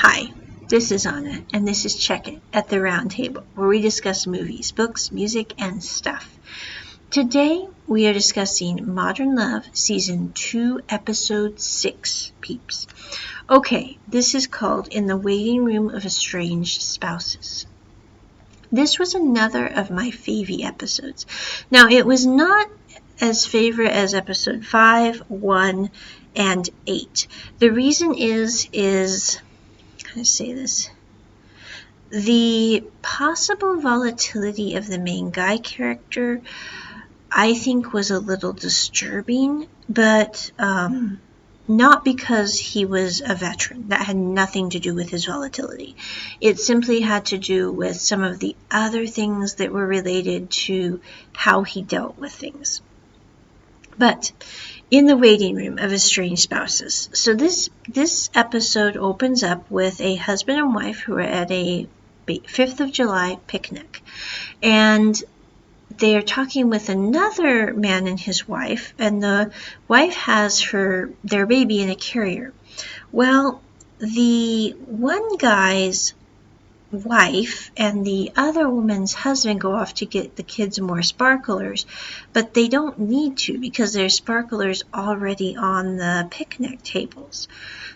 Hi, this is Anna, and this is Check It at the Round Table, where we discuss movies, books, music, and stuff. Today, we are discussing Modern Love, Season 2, Episode 6, peeps. Okay, this is called In the Waiting Room of Estranged Spouses. This was another of my favy episodes. Now, it was not as favorite as Episode 5, 1, and 8. The reason is how to say this? The possible volatility of the main guy character, I think, was a little disturbing, but not because he was a veteran. That had nothing to do with his volatility. It simply had to do with some of the other things that were related to how he dealt with things. But in the waiting room of estranged spouses. So this episode opens up with a husband and wife who are at a 5th of July picnic. And they are talking with another man and his wife, and the wife has their baby in a carrier. Well, the one guy's wife and the other woman's husband go off to get the kids more sparklers, but they don't need to because there's sparklers already on the picnic tables.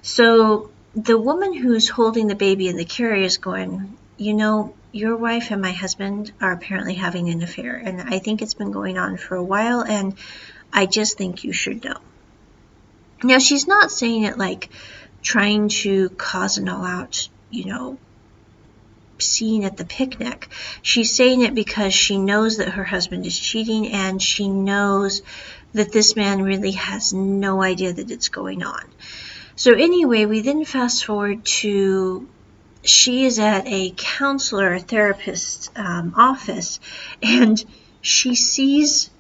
So the woman who's holding the baby in the carrier is going, your wife and my husband are apparently having an affair, and I think it's been going on for a while, and I just think you should know. Now, she's not saying it like trying to cause an all-out, scene at the picnic. She's saying it because she knows that her husband is cheating, and she knows that this man really has no idea that it's going on. So anyway, we then fast forward to she is at a counselor, therapist office, and she sees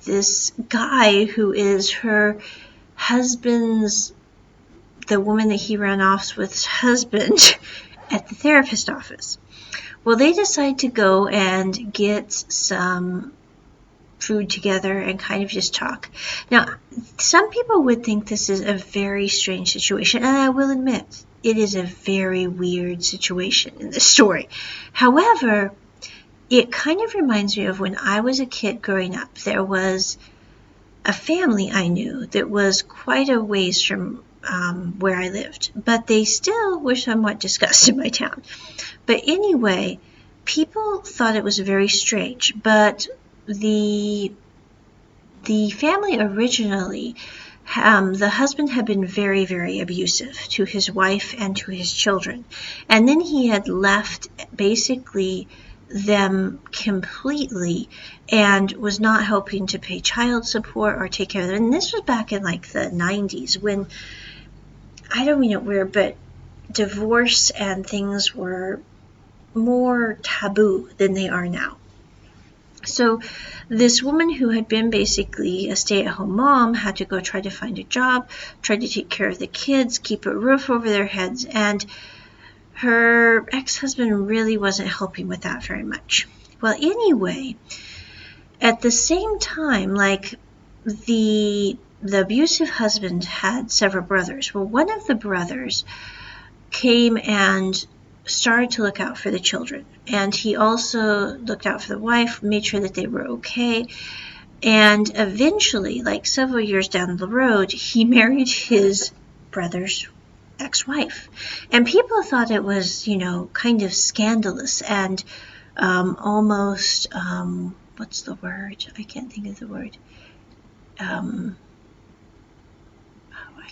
this guy who is her husband's, the woman that he ran off with's husband at the therapist office. Well, they decide to go and get some food together and kind of just talk. Now, some people would think this is a very strange situation, and I will admit, it is a very weird situation in this story. However, it kind of reminds me of when I was a kid growing up. There was a family I knew that was quite a ways from where I lived, but they still were somewhat discussed in my town. But anyway, people thought it was very strange, but the family originally, the husband had been very, very abusive to his wife and to his children. And then he had left basically them completely and was not helping to pay child support or take care of them. And this was back in like the 90s when, I don't mean it weird, but divorce and things were more taboo than they are now. So this woman who had been basically a stay-at-home mom had to go try to find a job, try to take care of the kids, keep a roof over their heads, and her ex-husband really wasn't helping with that very much. Well, anyway, at the same time, like the abusive husband had several brothers. Well, one of the brothers came and started to look out for the children. And he also looked out for the wife, made sure that they were okay. And eventually, like several years down the road, he married his brother's ex-wife. And people thought it was, kind of scandalous and almost, what's the word? I can't think of the word. I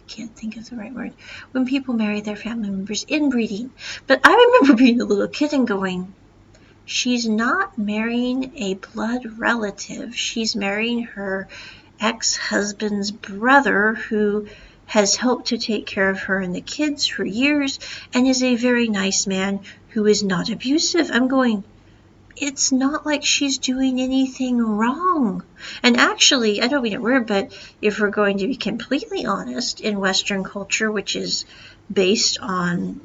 can't think of the right word. When people marry their family members, inbreeding. But I remember being a little kid and going, she's not marrying a blood relative. She's marrying her ex-husband's brother who has helped to take care of her and the kids for years and is a very nice man who is not abusive. I'm going, it's not like she's doing anything wrong. And actually, I don't mean it weird, but if we're going to be completely honest, in Western culture, which is based on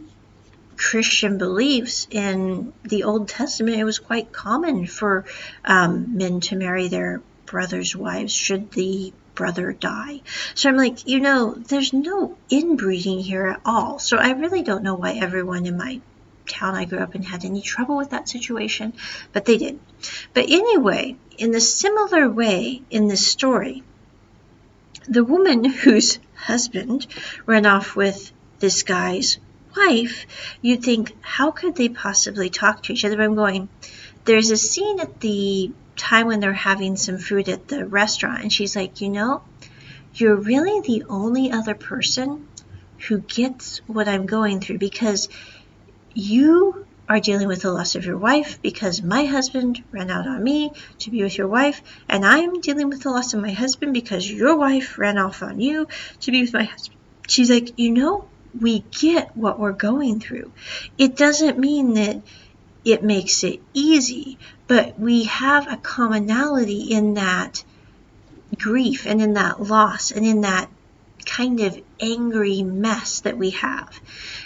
Christian beliefs, in the Old Testament, it was quite common for men to marry their brothers' wives should the brother die. So I'm like, there's no inbreeding here at all. So I really don't know why everyone in my town I grew up in had any trouble with that situation, but they did. But anyway, in a similar way in this story, the woman whose husband ran off with this guy's wife, you'd think, how could they possibly talk to each other? But I'm going, there's a scene at the time when they're having some food at the restaurant, and she's like, you're really the only other person who gets what I'm going through, because you are dealing with the loss of your wife because my husband ran out on me to be with your wife, and I'm dealing with the loss of my husband because your wife ran off on you to be with my husband. She's like, we get what we're going through. It doesn't mean that it makes it easy, but we have a commonality in that grief and in that loss and in that kind of angry mess that we have.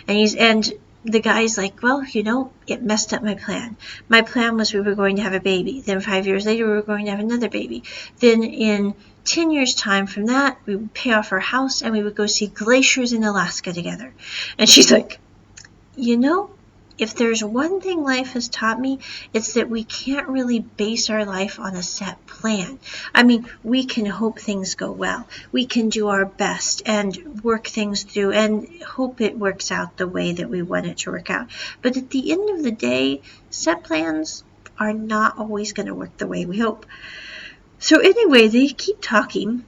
And the guy's like, well, it messed up my plan. My plan was we were going to have a baby. Then 5 years later, we were going to have another baby. Then in 10 years' time from that, we would pay off our house and we would go see glaciers in Alaska together. And she's like, if there's one thing life has taught me, it's that we can't really base our life on a set plan. I mean, we can hope things go well. We can do our best and work things through and hope it works out the way that we want it to work out. But at the end of the day, set plans are not always going to work the way we hope. So anyway, they keep talking.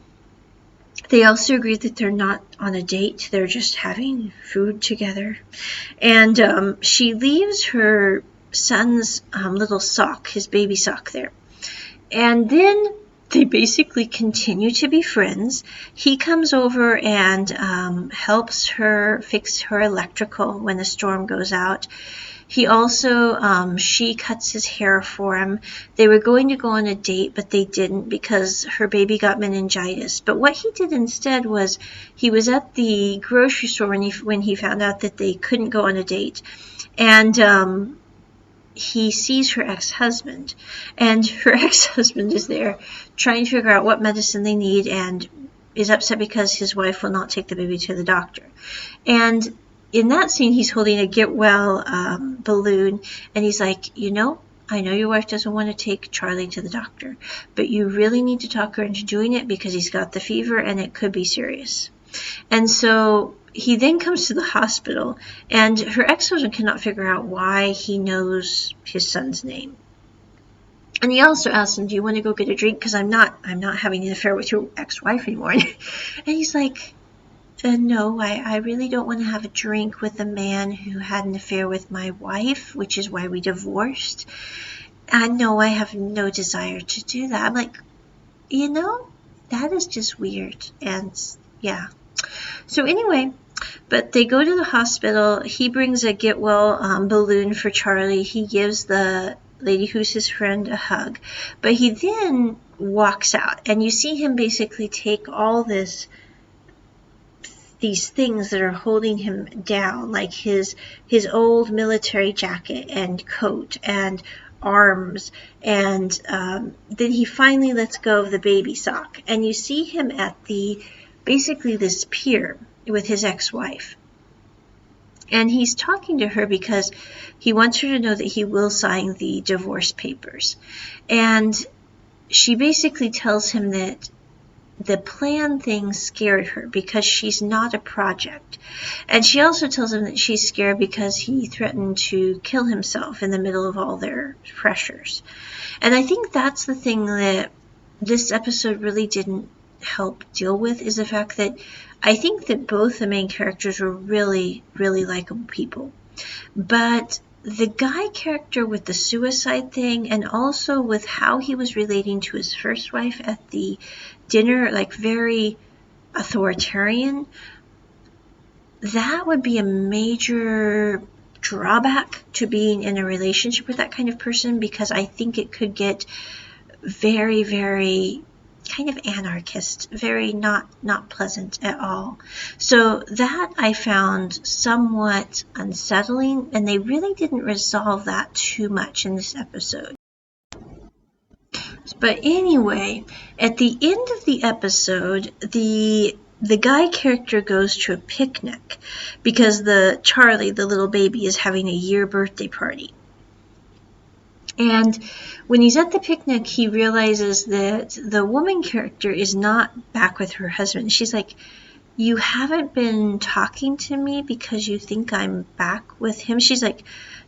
They also agree that they're not on a date. They're just having food together. And she leaves her son's little sock, his baby sock there. And then they basically continue to be friends. He comes over and helps her fix her electrical when the storm goes out. He also, she cuts his hair for him. They were going to go on a date, but they didn't because her baby got meningitis. But what he did instead was he was at the grocery store when he found out that they couldn't go on a date. And he sees her ex-husband. And her ex-husband is there trying to figure out what medicine they need and is upset because his wife will not take the baby to the doctor. And in that scene, he's holding a get well balloon, and he's like, I know your wife doesn't want to take Charlie to the doctor, but you really need to talk her into doing it because he's got the fever and it could be serious. And so he then comes to the hospital, and her ex-husband cannot figure out why he knows his son's name. And he also asks him, do you want to go get a drink? Because I'm not having an affair with your ex-wife anymore. And he's like, no, I really don't want to have a drink with a man who had an affair with my wife, which is why we divorced. No, I have no desire to do that. I'm like, that is just weird. And yeah. So anyway, but they go to the hospital. He brings a get well balloon for Charlie. He gives the lady who's his friend a hug. But he then walks out. And you see him basically take all these things that are holding him down, like his old military jacket and coat and arms, and then he finally lets go of the baby sock, and you see him at basically this pier with his ex-wife, and he's talking to her because he wants her to know that he will sign the divorce papers. And she basically tells him that the plan thing scared her because she's not a project. And she also tells him that she's scared because he threatened to kill himself in the middle of all their pressures. And I think that's the thing that this episode really didn't help deal with, is the fact that I think that both the main characters were really, really likable people. But the guy character with the suicide thing, and also with how he was relating to his first wife at the dinner, like very authoritarian, that would be a major drawback to being in a relationship with that kind of person, because I think it could get very, very kind of anarchist, very not pleasant at all. So that I found somewhat unsettling, and they really didn't resolve that too much in this episode. But But anyway, at the end of the episode, the guy character goes to a picnic because Charlie, the little baby, is having a year birthday party. And when he's at the picnic, he realizes that the woman character is not back with her husband. She's like, you haven't been talking to me because you think I'm back with him? She's like,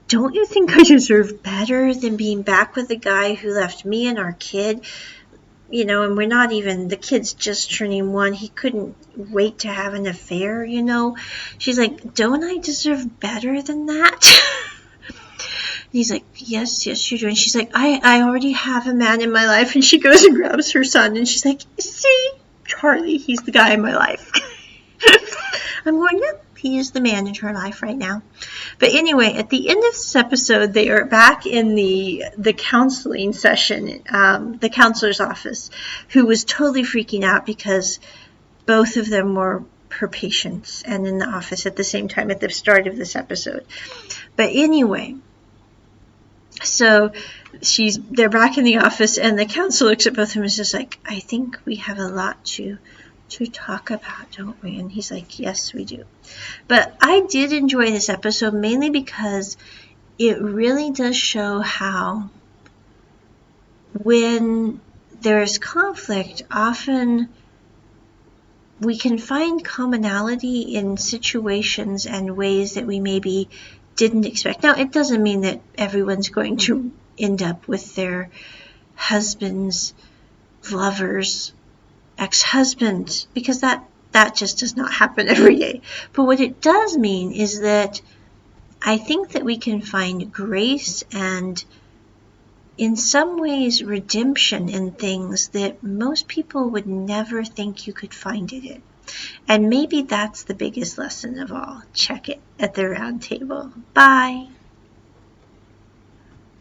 don't you think I deserve better than being back with the guy who left me and our kid? You know, and we're not even, the kid's just turning 1. He couldn't wait to have an affair, you know. She's like, don't I deserve better than that? He's like, yes, you do. And she's like, I already have a man in my life. And she goes and grabs her son. And she's like, see, Charlie, he's the guy in my life. I'm going, yep, he is the man in her life right now. But anyway, at the end of this episode, they are back in the counseling session, the counselor's office, who was totally freaking out because both of them were her patients and in the office at the same time at the start of this episode. But anyway, so they're back in the office, and the counselor looks at both of them and is just like, I think we have a lot to talk about, don't we? And he's like, yes, we do. But I did enjoy this episode mainly because it really does show how when there is conflict, often we can find commonality in situations and ways that we maybe didn't expect. Now, it doesn't mean that everyone's going to end up with their husband's lover's ex-husband, because that just does not happen every day. But what it does mean is that I think that we can find grace and in some ways redemption in things that most people would never think you could find it in. And maybe that's the biggest lesson of all. Check it at the round table. Bye.